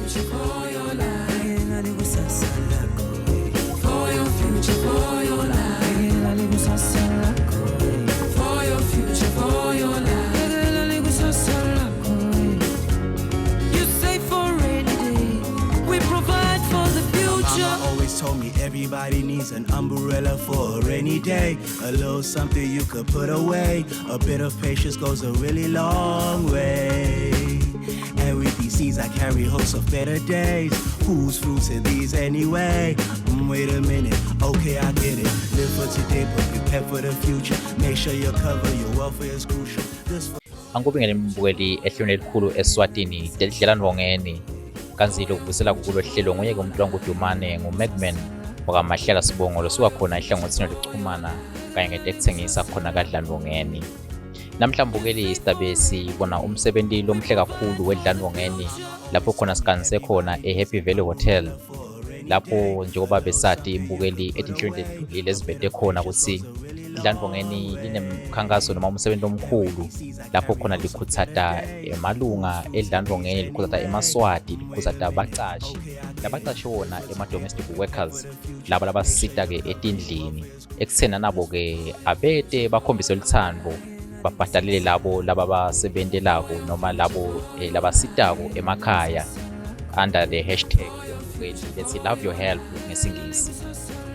future, for your life. For your future, for your life. For your future, for your life. You save for rainy day. We provide for the future. Mama always told me everybody needs an umbrella for a rainy day. A little something you could put away. A bit of patience goes a really long way. And with these seeds I carry hopes of better days. Whose fruits are these anyway? Wait a minute, okay I get it. Live for today but prepare for the future. Make sure you cover your welfare is crucial. Angikubingelele mbukeli ehlelweni elikhulu Eswatini Telidlelantfongeni kanzilo kuvusela kulo hlelo nguye umuntu wangudumane nguMagman wakamahlela sibongo losuka khona ehlangothini lokuxhumana kanye ngetekuthengisa khona kaDlantfongeni. Namhla mbukeli isitabe sibona umsebenzi lomhle kakhulu weDlantfongeni lapho khona sikanise khona eHappy Valley Hotel lapho njengoba besati imbukeli etinhlweni edlule ezivete khona ukuthi iDlantfongeni linemkhankaso noma umsebenzi omkhulu lapho khona likhuthata emalunga eDlantfongeni likhuthata emaswati likhuthata abaqashi labaqashi wona ema-domestic workers laba labasita ke etindlini ekuthena nabo ke abete bakhombise uthando babhadalele labo lababasebentelako noma labo labasitako emakhaya under the hashtag let's love your help ngesingisi.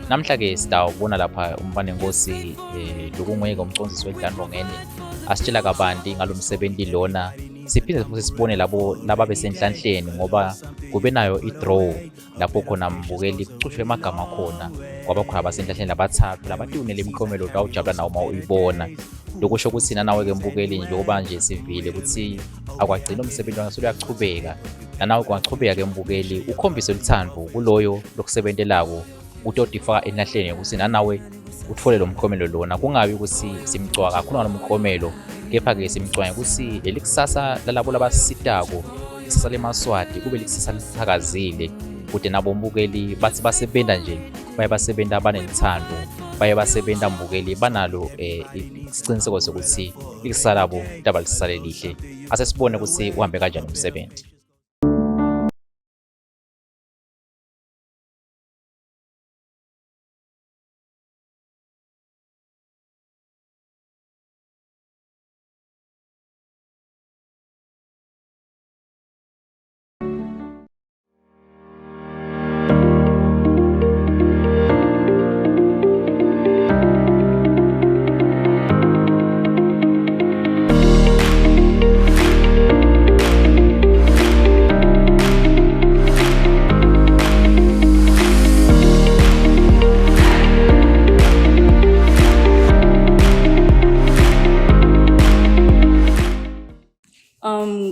Namhla ke sitawubona lapha umbane Nkosi lokungweke umcondzisi weDlantfongeni asitshela kabanti ngalomsebenzi lona siphinde futhi sibone labo lababesenhlanhleni ngoba kube nayo idraw lapho khona mbukeli kucushwe amagama khona kwaba khona abasenhlanhleni labathathu labatunele imiklomelo lawujabula nawo mawuyibona lokusho ukuthi nawe ke mbukeli njengoba nje sivile ukuthi akwagcina umsebenzi wakho uyachubeka nawe kwachubeka ke mbukeli ukhombise uthando kuloyo lokusebentelako utodifaka enhlahleni ukuthi nawe uthole lo mklomelo lona kungabi ukuthi simcwa kakhulu ngalomklomelo kepha ke simcwa ukuthi lelikusasa lalabo labasitako ikusasa lemaswati kube likusasa lithakazile kude nabo mbukeli bathi basebenta nje baye basebenta abanelithando baye basebenta mbukeli banalo isiqiniseko sokuthi ikusasa labo laba lisale lihle ase sibone ukuthi uhambe kanjani umsebenzi.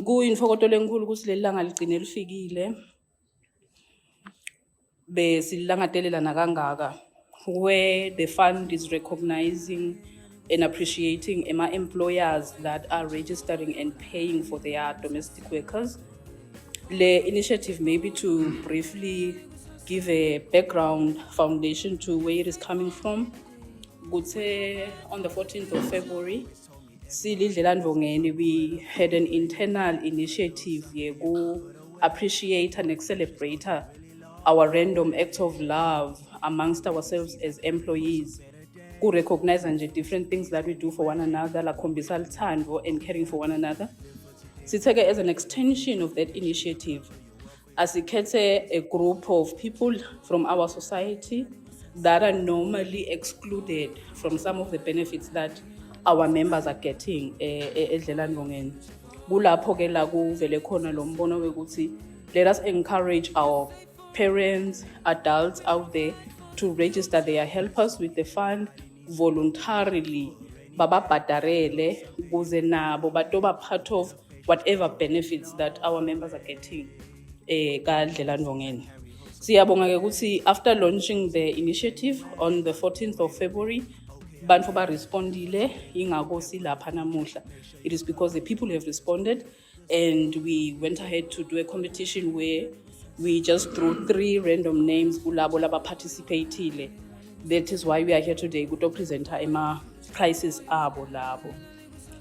Kuyinfokoto lenkulu ukuthi lelanga ligcine lifikile besilangadelela kangaka where the fund is recognizing and appreciating employers that are registering and paying for their domestic workers. The initiative maybe to briefly give a background foundation to where it is coming from. On the 14th of February, Telidlelantfongeni, we had an internal initiative to appreciate and celebrate our random acts of love amongst ourselves as employees. To recognize and different things that we do for one another, like khombisa uthando and caring for one another. Siteke as an extension of that initiative, as a group of people from our society that are normally excluded from some of the benefits that our members are getting eDlelantfongeni. Kulapho ke la kuvele khona lo mbono wekuthi let us encourage our parents, adults out there to register their helpers with the fund voluntarily. Bababhadarele ukuze nabo batoba part of whatever benefits that our members are getting kaDlelantfongeni. Siyabonga ke ukuthi after launching the initiative on the 14th of February, bantu ba respondile ingako silapha namuhla. It is because the people have responded, and we went ahead to do a competition where we just drew 3 random names kulabo laba participatile. That is why we are here today to present ema prizes abo labo.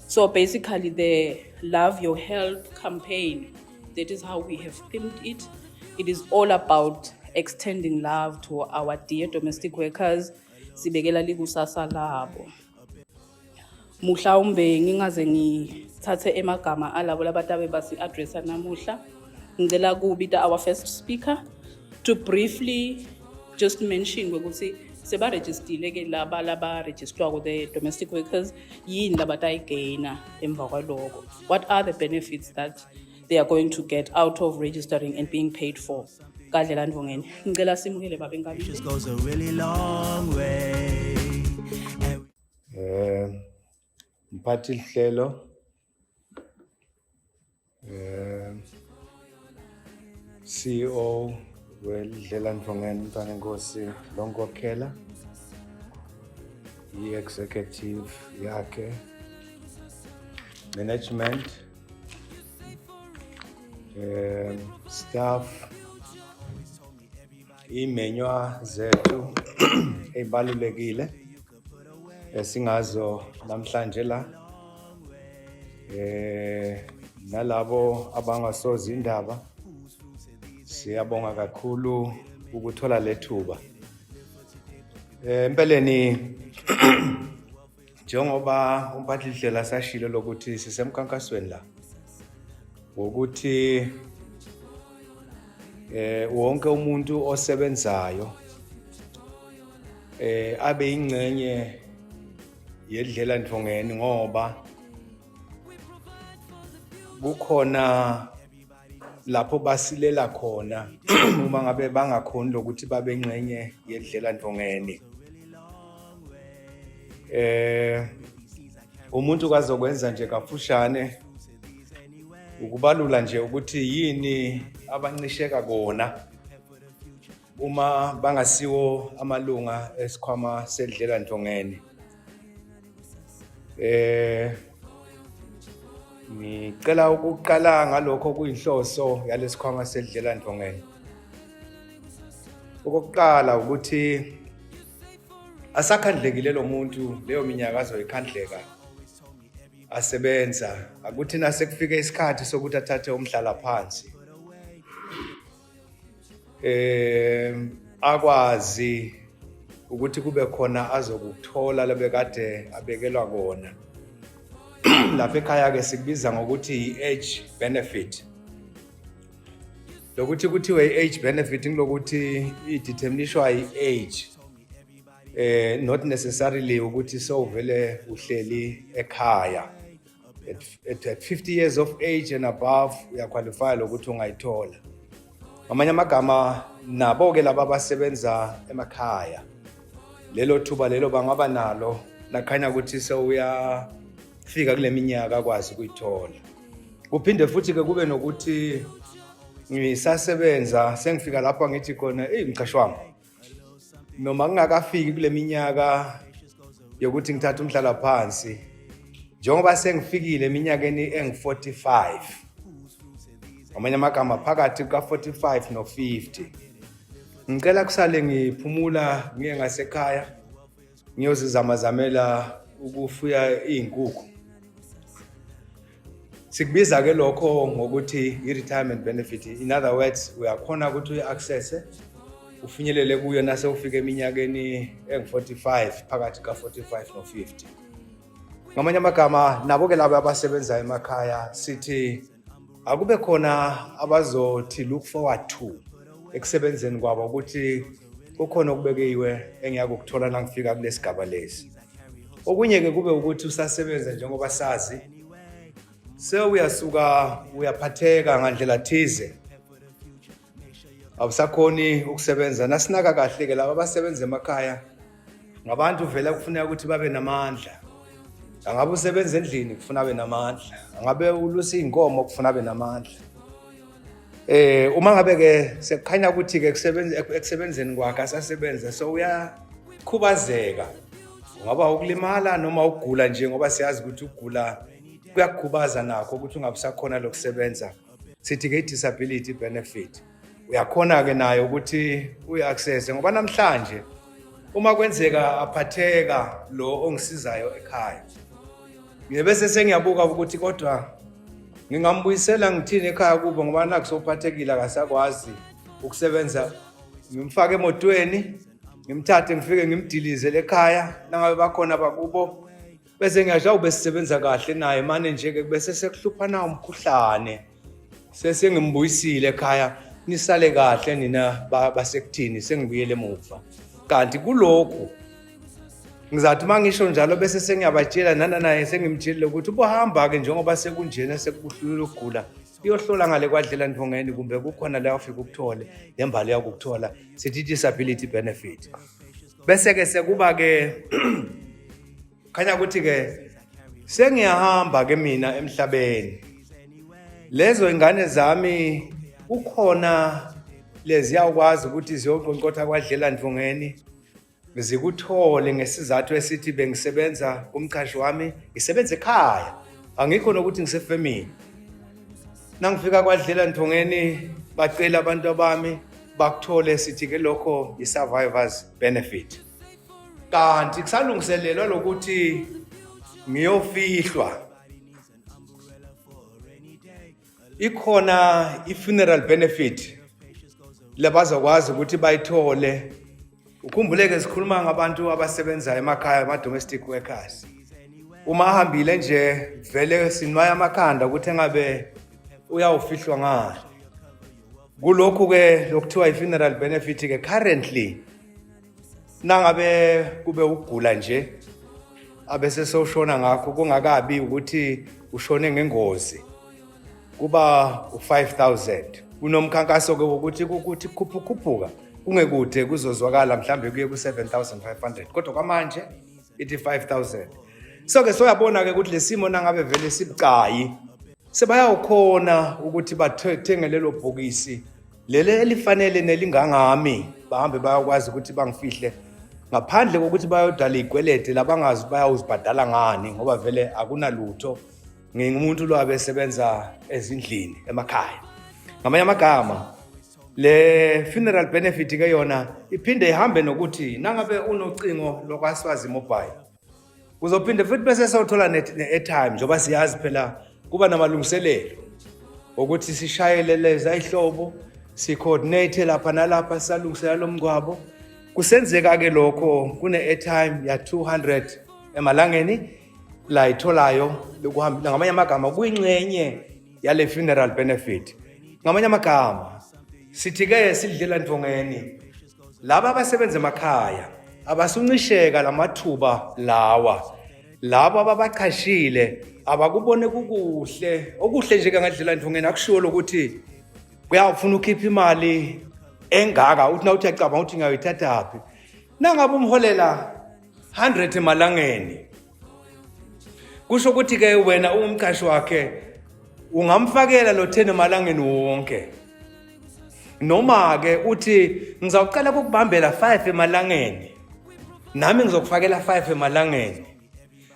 So basically the Love Your Help campaign, that is how we have themed it. it is all about extending love to our dear domestic workers. Sibekela likusasa labo. Mhlawumbe ngingaze ngithathe emagama alabo labatabe basi addressa namuhla. Ngicela kubita our first speaker to briefly just mention ukuthi seba register ke laba register with the domestic workers yini labatayigena emva kwaloko. What are the benefits that they are going to get out of registering and being paid for? Telidlelantfongeni. Ngicela simukele baba enkabeni. Just goes a really long way. Mphathi hlelo CEO Telidlelantfongeni mntwana enkosi Lonkhokhela, executive yakhe, management, staff, imenywa zethu ezibalulekile esingazo namhlanje la, nalabo abangasozi indaba, siyabonga kakhulu ukuthola lethuba. Empeleni njengoba umphathi hlelo sashilo lokuthi sisemkhankasweni la ukuthi wonke umuntu osebenzayo abe ingcenye yeDlelantfongeni ngoba kukhona lapho basilela khona uma ngabe bangakhoni lokuthi babe ingcenye yeDlelantfongeni. Umuntu kazokwenza nje kafushane ukubalula nje ukuthi yini abancisheka kona uma bangasiwo amalunga esikhwama seDlelantfongeni. Ngicela ukuqala ngalokho kuyinhloso yalesikhwama seDlelantfongeni. Okokuqala ukuthi asakhandlekile lo muntu leyo minyaka azoyikhandleka asebenza, akuthi nasekufike isikhathi sokuthi athathe umhlala phansi akwazi ukuthi kube khona azokuthola lebekade abekelwa kona. Lapha ekhaya ke sikubiza ngokuthi i-age benefit. Lokuthi kuthiwe i-age benefit nglokuthi i-determinishwa i-age, not necessarily ukuthi sowuvele uhleli ekhaya. At 50 years of age and above uyaqualify lokuthi ungayithola. Ngamanye amagama nabo ke laba abasebenza emakhaya lelo thuba lelo bangaba nalo lakhanya ukuthi sewuyafika kule minyaka akwazi ukuyithola. Kuphinde futhi ke kube nokuthi ngisasebenza sengifika lapha ngithi khona mqhashi wami noma ngingakafiki kule minyaka yokuthi ngithathe umhlala phansi njengoba sengifikile eminyakeni engi-45, ngamanye amagama phakathi kuka-45 no-50, ngicela kusale ngiphumula ngiye ngasekhaya ngiyozizamazamela ukufuya izinkukhu. Sikubiza ke lokho ngokuthi i-retirement benefit. In other words, uyakhona ukuthi uyi-access ufinyelele kuyo nase ufike eminyakeni engi-45 phakathi ka-45 no-50. Ngamanye amagama nabo ke labo abasebenza emakhaya sithi akube khona abazothi look forward to ekusebenzeni kwabo ukuthi kukhona okubekiwe engiyakukuthola nangifika kulesigaba lesi. Okunye ke kube ukuthi usasebenza njengoba sazi uyasuka uyaphatheka ngandlela thize, awusakhoni ukusebenza. Nasinaka kahle ke laba abasebenza emakhaya ngabantu vele kufuneka ukuthi babe namandla. Angabe usebenza endlini kufuna abe namandla, angabe ulusa izinkomo kufuna abe namandla. Uma ngabe ke sekukhanya ukuthi ke ekusebenzeni kwakhe asasebenza so uyakhubazeka, ungaba ukulimala noma ukugula nje ngoba siyazi ukuthi ukugula kuyakhubaza nakho ukuthi ungabusakhona lokusebenza. Sithi ke disability benefit uyakhona ke nayo ukuthi uyaccess ngoba namhlanje uma kwenzeka aphatheka lo ongisizayo ekhaya ngibese sengiyabuka ukuthi kodwa ngingambuyisela ngithini ekhaya kubo ngoba nakusophathekile akasakwazi ukusebenza ngimfake emotweni ngimthathe ngifike ngimdilize ekhaya nangabe bakhona bakubo bese ngiyasho ube sisebenza kahle naye manje nje ke bese sekuhlupha na umkhuhlane sese ngimbuyisile ekhaya nisale kahle nina basekuthini sengibuyele emuva kanti kulokho ngizathi mangisho njalo bese sengiyabatshela naye sengimtshilile ukuthi ubohamba ke njengoba sekunjena sekubuhlulula ukugula iyohlola ngale kwaDlelantfongeni kumbe kukhona la ufika ukuthole lembali yakukuthola sithi disability benefit bese ke sekuba ke khanya ukuthi ke sengiyahamba ke mina emhlabeni lezo ingane zami ukhona lezi yakwazi ukuthi ziyoqoqotha kwaDlelantfongeni zikuthole ngesizathu esithi bengisebenza kumchashi wami ngisebenza ekhaya angikho nokuthi ngisefamily nangifika kwaDlelantfongeni bacela abantu abami bakuthole sithi ke lokho i-survivors benefit kanti kusalungiselelwa lokuthi ngiyofihlwa ikhona i-funeral benefit labazokwazi ukuthi bayithole ukhumbuleke sikhuluma ngabantu abasebenza emakhaya ama-domestic workers uma ahambile nje vele sinwaya amakhanda ukuthi engabe uyawufihlwa ngani kulokhu ke lokuthiwa i-funeral benefit ke currently nangabe kube ukugula nje abese soshona ngakho kungakabi ukuthi ushone ngengozi kuba u-5,000 kunomkhankaso ke ukuthi kukhuphuka kungekude kuzozwakala mhlambe kuye ku-7,500 kodwa kwamanje ithi 5,000 so ke soyabona ke ukuthi lesimo nangabe vele sibucayi sebayawukhona ukuthi bathenge lelo bhokisi lele elifanele nelingangami bahambe bayakwazi ukuthi bangifihle ngaphandle kokuthi bayodala igwelede labangazi bayawuzibhadala ngani ngoba vele akunalutho ngingumuntu lo abesebenza ezindlini emakhaya ngamanye amagama le funeral benefit ke yona iphinde ihambe nokuthi nangabe unocingo lokwaswazi mobile uzophinde futhi bese sawuthola ne-airtime njoba siyazi phela kuba namalungiselelo ukuthi sishayele leza ihlobo si-coordinate lapha nalapha salungisela lo mngcwabo kusenzeka ke lokho kune-airtime ya 200 emalangeni la itholayo lokuhambela ngamanye amagama kuyingxenye yale funeral benefit ngamanye amagama sithi ke sidlelantfongeni laba abasebenza emakhaya abasuncisheka lamathuba lawa laba ababaqhashile abakubone kukuhle okuhle nje ke ngadlelantfongeni akushiwo lokuthi uyafuna ukhipha imali engaka uthi na uthi yacabanga ukuthi ngayithatha phi nangabe umholela 100 emalangeni kusho ukuthi ke wena umqhashi wakhe ungamfakela lo 10 emalangeni wonke noma ke uthi ngizawucela ukubambela 5 emalangeni nami ngizokufakela 5 emalangeni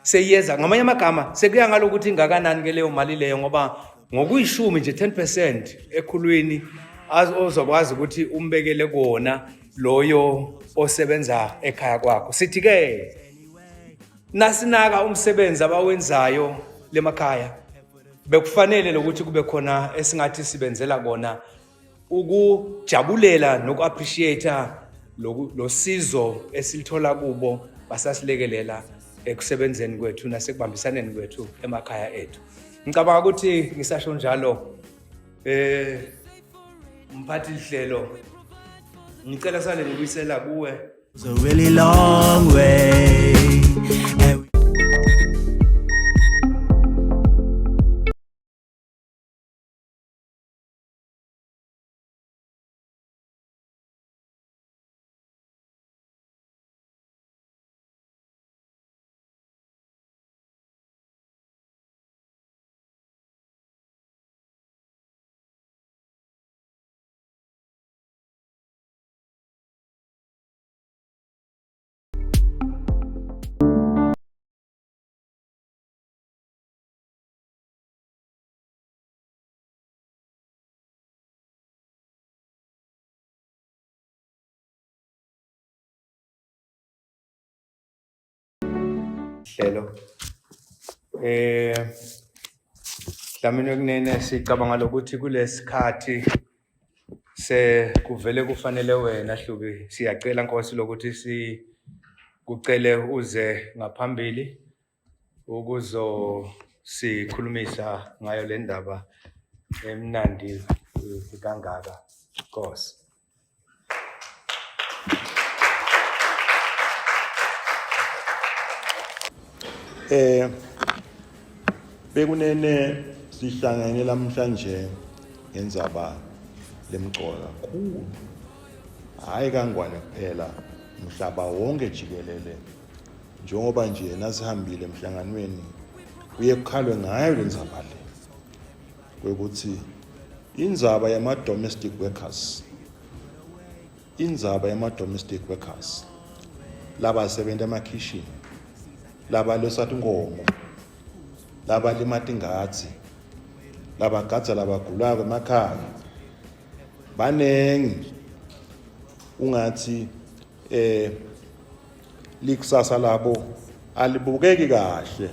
seyeza ngamanye amagama sekuya ngalokuthi ingakanani ke leyo mali leyo ngoba ngokuyishumi nje 10% ekhulwini ozokwazi ukuthi umbekele kona loyo osebenza ekhaya kwakho sithi ke nasinaka umsebenzi abawenzayo lemakhaya bekufanele lokuthi kube khona esingathi sibenzela kona ukujabulela nokuappreciate lo sizo esilithola kubo basasilekelela ekusebenzeni kwethu nasekubambisaneni kwethu emakhaya ethu ngicabanga ukuthi ngisasho njalo mphathi lihlelo ngicela sale ngibuyisela kuwe It's a really long way. And hlelo dlamini kunene sicabanga lokuthi kulesikhathi kuvele kufanele wena Hlubi, siyacela Nkosi lokuthi kucele uze ngaphambili sikhulumisa ngayo le ndaba emnandi kangaka. Nkosi. Bekunene sihlangene namhlanje ngenzaba lemcoka kakhulu. Hayi kangwane kuphela umhlaba wonke jikelele. Njengoba nje nasihambile emhlanganweni kuye kukhalwe ngayo lenzaba le. Kwekuthi inzaba yama domestic workers. Inzaba yama domestic workers. Laba sebenza emakhishini. Laba losathi inkomo. Laba limata ingathi. Laba gadza labagulayo emakhaya. Banengi ungathi likusasa labo alibukeki kahle.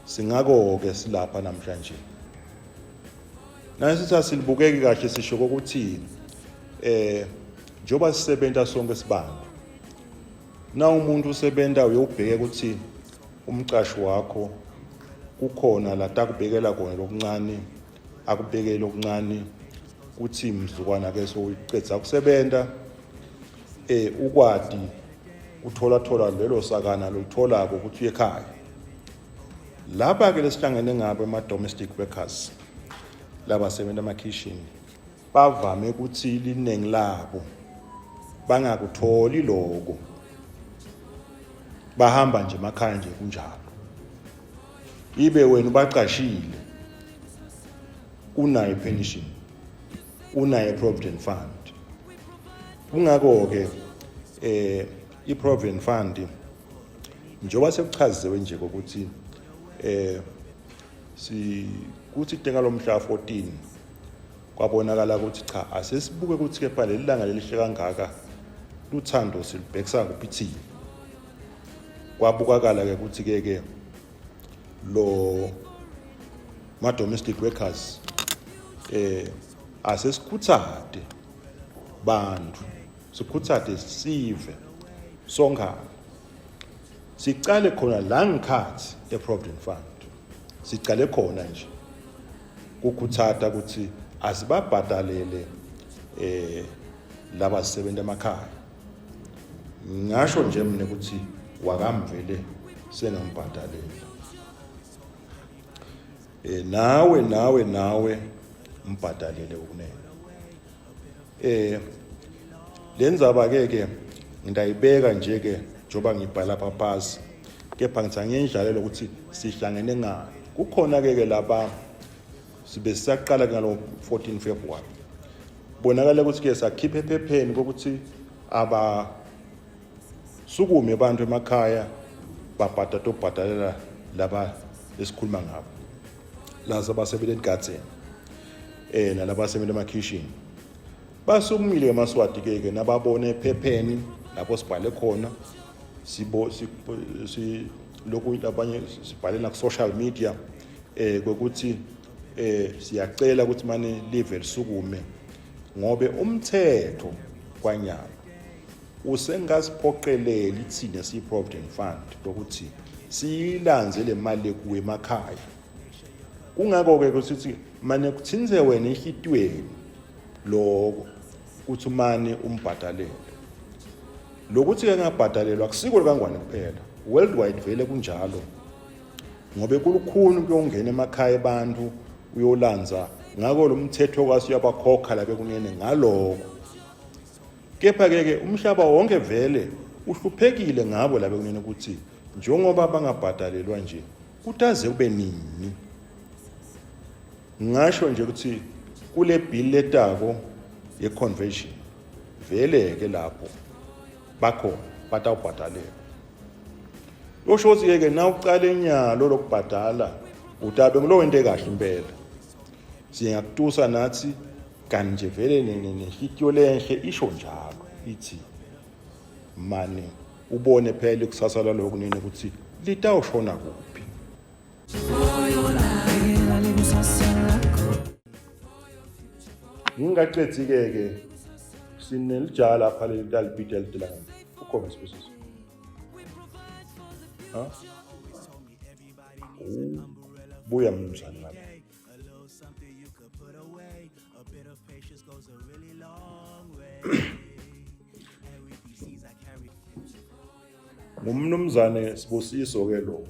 Singako ke silapha namhlanje. Nasithi asilibukeki kahle sisho ukuthi njoba sisebenza sonke sibantu. Na umuntu usebenza uyobheka ukuthi umcashi wakho kukhona la takubhekela khona lokuncane akubhekele okuncane kuthi mzukwana ke so uyiqedza kusebenza ukwadi uthola lelo sakana lolithola ukuthi ekhaya. Lapha ke lesihlangene ngabo ama domestic workers laba sebenza emakhishini bavame ukuthi liningi labo bangakutholi lokho. Bahamba nje emakhaya nje kunjalo. Ibe wena ubaqashile unayo pension unayo provident fund. Kungako ke I provident fund njoba sekuchaziwe nje ukuthi kuthi tenga lomhla 14 kwabonakala ukuthi cha asesibuke ukuthi ke phela lelanga lelihle kangaka luthando silibhekisa kuphi. Kwabukakala ke ukuthi ke lo ma domestic workers asesikhuthade bantu sikhuthade sive songa sicale khona la ngikhathi eProvident Fund sicale khona nje ukukhuthada ukuthi asibabhadalele laba sisebenza emakhaya. Ngasho nje mina ukuthi wakamvele sengambhadalela. Nawe mbhadalele ukunene. Lenzaba ke ngidayibeka nje ke njoba ngibhala phansi kepha ngitha ngendlalelo ukuthi sihlangene ngayo. Kukhona ke laba sibe siyaqala ngalo 14 February. Bonakala ukuthi ke sakhipha ephepheni ukuthi sukume abantu emakhaya babhadalela laba esikhuluma ngabo. Laza basebenza eGatseni nalaba sebenza emakhishini. Basukumile eMaswati ke nababone ephepheni lapho sibhale khona lokhu abanye sibhalela ku social media ukuthi siyacela ukuthi manje live lisukume ngobe umthetho kwanyalo usengasiphoqeleli ithina siProvident Fund ukuthi siyilanze le mali kuwe emakhaya. Kungako ke ukuthi manje kuthinze wena ehlitweni lokho ukuthi manje umbhadalele. Lokuthi ke ngabhadalelwa akusiko kangwane kuphela. Worldwide vele kunjalo. Ngobe kulukhulu kuyongena emakhaya abantu uyolanza ngako lo mthetho kwasiyabakhokha la bekunene ngaloko. Kepha ke umhlaba wonke vele uhluphekile ngabo la bekunene ukuthi njengoba bangabhadalelwa nje kutaze kube nini. Ngasho nje ukuthi kule bill letako ye convention vele ke lapho bakho batawubhadalela. Losho ukuthi ke na uqala enyalo lokubhadala utabe ngilo wente kahle impela. Siyakutusa nathi kanje vele nenhlitiyo lenhle isho njalo ithi mane ubone phela ikusasa laloko nini ukuthi litawushona kuphi. ngingaqedzi-ke sinelijala lapha lelibhida elidilanga ukhona species buya mnumzane ngapha ngumnumzane Sibusiso ke lo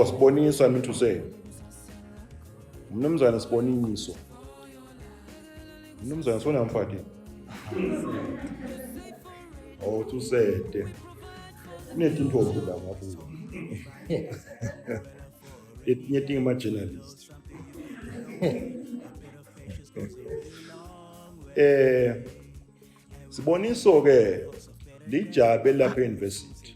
Siboniso I mean to say umnumzane Siboniso umnumzane sona mfati tusete kunetintombi la ngabuka etinye ama-journalist Siboniso-ke lijabe lapha e-university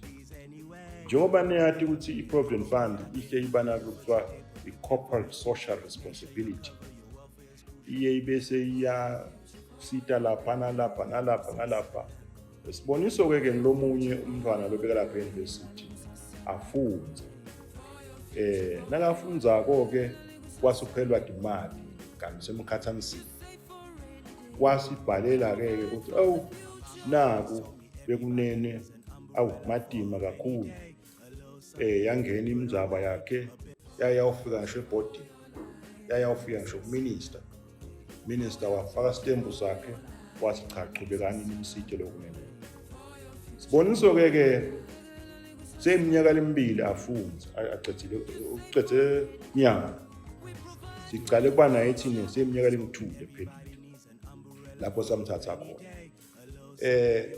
njengoba niyathi ukuthi i-Provident Fund ihle ibana kuthiwa i-corporate social responsibility iye ibese iyasita lapha nalapha Siboniso-ke ngilomunye umntwana lobeka lapha e-university afunze nakafundzako-ke kwasuphelwa imali kanti semkhathanisini wasibhalela-ke ukuthi naku bekunene madima kakhulu yangena imizaba yakhe yayawufika ngisho ebhodini yayawufika ngisho kuminister wafaka sitembu sakhe wathi cha qhubekani nimsithe lokunene Siboniso-ke seminyaka emibili afunze ucede nyanga sicale kuba naye thina seminyaka emithule phela lapho samthatha khona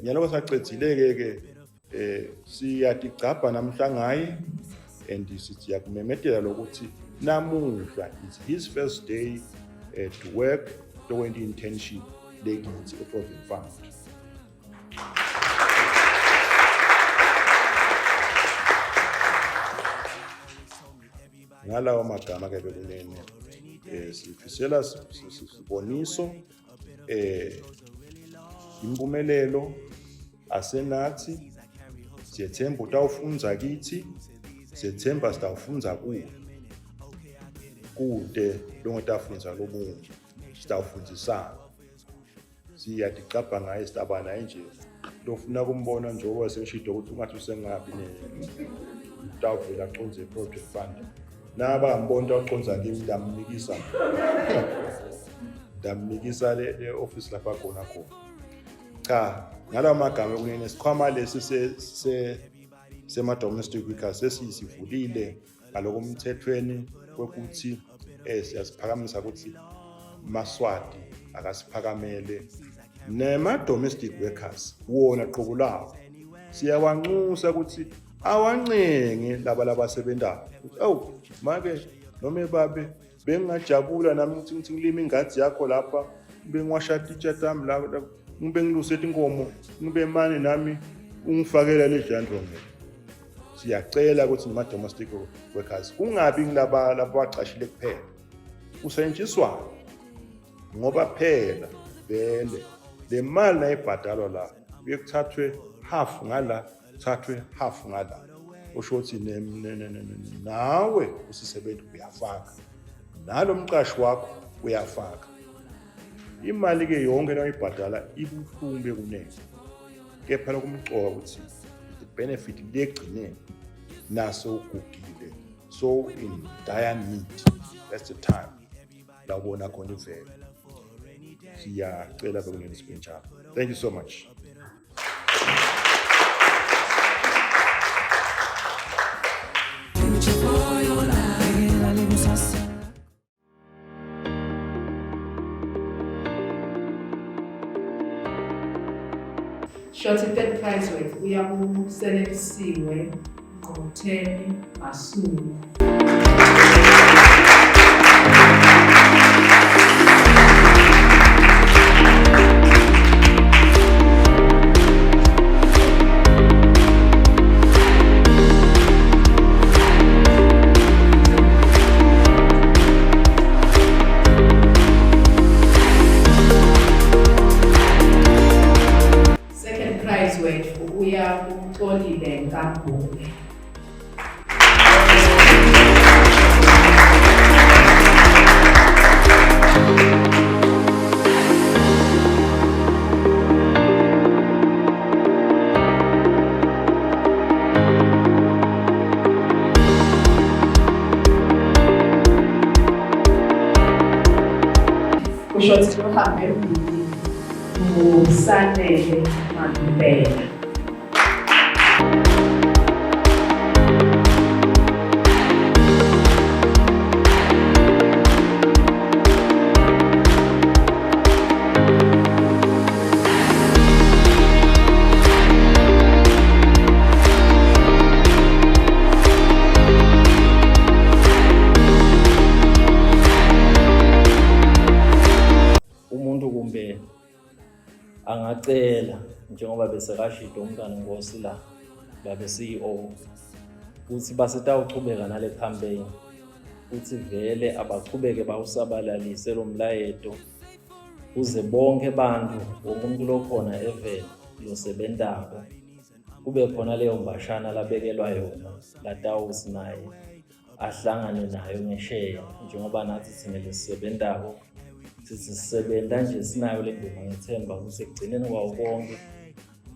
nyalo sacedzile-ke siyatigcabha namhla ngaye and sithi yakumemedela lokuthi namuhla is his first day to work toward internship lekithi e-Provident Fund. Ngalawo magama ke bekunene sifisela Siboniso impumelelo asenathi siyethemba utawufunza kithi siyethemba sitawufunza kude longotafunza lomunye sitawufundzisana siyaticabha ngaye sitaba naye nje lofuna kumbona njengoba sengishilo ukuthi ungathi usengabi utawuvela aconze i-Provident Fund naba ngibona uconza kimi ndamnikisa le office lapha khona cha ngalawo magama kunene sikhwama lesi sema domestic workers sesivulile ngaloko umthethweni ukuthi siyasiphakamisa ukuthi Maswati akasiphakamele nema domestic workers wona qobo lawo siyawanxusa ukuthi awancenge labasebenzayo ukuthi make noma babe bengajabula nami ukuthi ngilima ingadi yakho lapha bengiwasha teacher tami la ngibe ngilusethe inkomo ngibe mani nami ungifakela le jandronge siyacela ukuthi ma domestic workers kungabi ngilaba baqashile kuphela usentshiswa ngoba phela vele le mali nayibhadalwa la uyekuthathwe half ngala thathwe half ngala usho ukuthi nawe usisebenzi uyafaka nalo mqashi wakho uyafaka imali ke yonke nayibhadala ibuhlungu kunene kepha lokumcoka ukuthi the benefit legcinene naso ugugile so in dire need that's the time la ubona khona ivele siyacela bekunene sibenjalo. Thank you so much. Shorty third prize with uyakuselekisiwe ngo-10 Masuku. Telidlelantfongeni. siyohambe nguSanele Mampela. Umuntu kumbe angacela njengoba besekashida umntana Nkosi la babe CEO ukuthi basitawuchubeka nale campaign ukuthi vele abaqhubeke bawusabalalise lo mlayeto uze bonke bantu wonke umuntu lokhona evele losebentako kube khona leyo mbashana labekelwa yona latawusi naye ahlangane nayo ngesheya njengoba nathi thina lesebentako sisebenza nje sinayo le ndima ngithemba ukuthi ekugcineni kwawo konke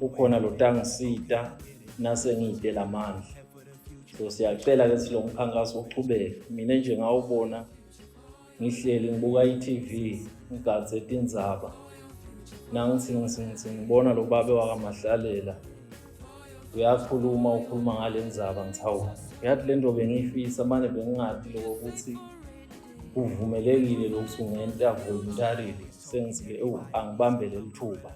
ukhona lo tangisita nase ngiyidela amandla. So siyacela ke lo mkhankaso uqhubeke. Mina nje ngawubona ngihleli ngibuka iTV ngigadze itindzaba nangithi ngibona lo babe wakamahlalela uyakhuluma ukhuluma ngale ndzaba ngithawu yathi le nto bengiyifisa manje bengingathi lokho ukuthi uvumelekile lokhu ungenta voluntarily sengithi angibambe lelithuba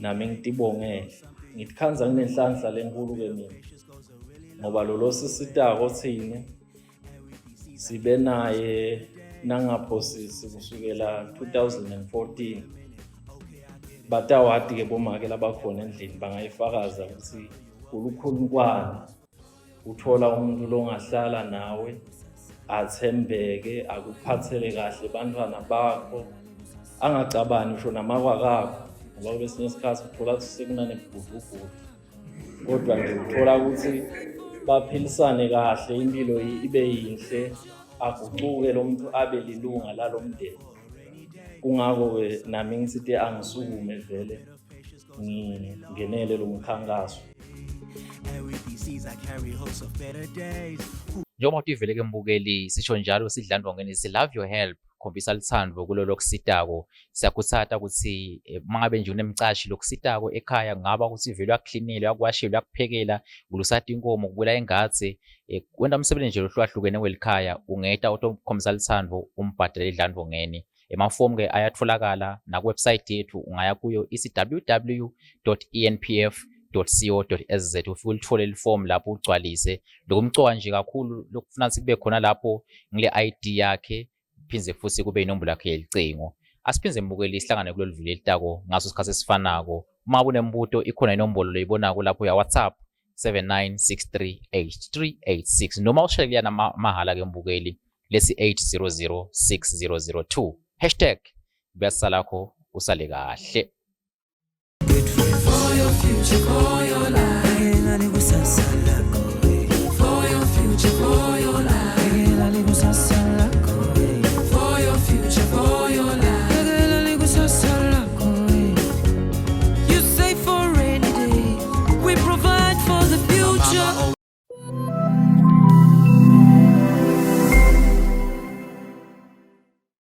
nami ngitibongele ngithi khanza nginenhlanhla lenkulu ke mina ngoba lo sisitako thina sibe naye nangaphosisi kusukela 2014 batawadi ke bomake labakhona endlini bangayifakaza ukuthi ulukhulunkwana uthola umuntu longahlala nawe athembeke akuphathele kahle bantwana bakho angacabani usho namakwakakho ngoba kwesinye isikhathi uthola ukuthi sekunane bhudubhudu kodwa nje uthola ukuthi baphilisane kahle impilo ibe yinhle agucuke lo muntu abe lilunga lalomndeni kungako ke nami ngisithi angisukume vele ngingenele lo mkhankaso. Njengoba utivele ke mbukeli sisho njalo Telidlelantfongeni si love your help khombisa lithando kulo lokusitako siyakuthata ukuthi mangabe nje unemcashi lokusitako ekhaya ngaba ukuthi vele yakuklinile yakwashela yakuphekela ulusata inkomo kubula engathe wenda umsebenzi nje lohlukahlukene welikhaya ungeta autokhombisa lithando umbhadele Telidlelantfongeni emafomu ke ayatholakala na website yethu ungaya kuyo www.enpf.co.sz ufike ulithole liform lapho ugcwalise lokumcoka nje kakhulu lokufuna sikube khona lapho ngile ID yakhe phinze futhi kube inombolo yakhe yelicingo asiphinze mbukeli sihlangane kulolu video elitako ngaso isikhathi esifanako uma kunembuto ikhona inombolo leyibonako lapho ya WhatsApp 79638386 noma ushayela mahala ke mbukeli lesi 8006002 #biyasalakho usale kahle. For your future, for your life, for your future, for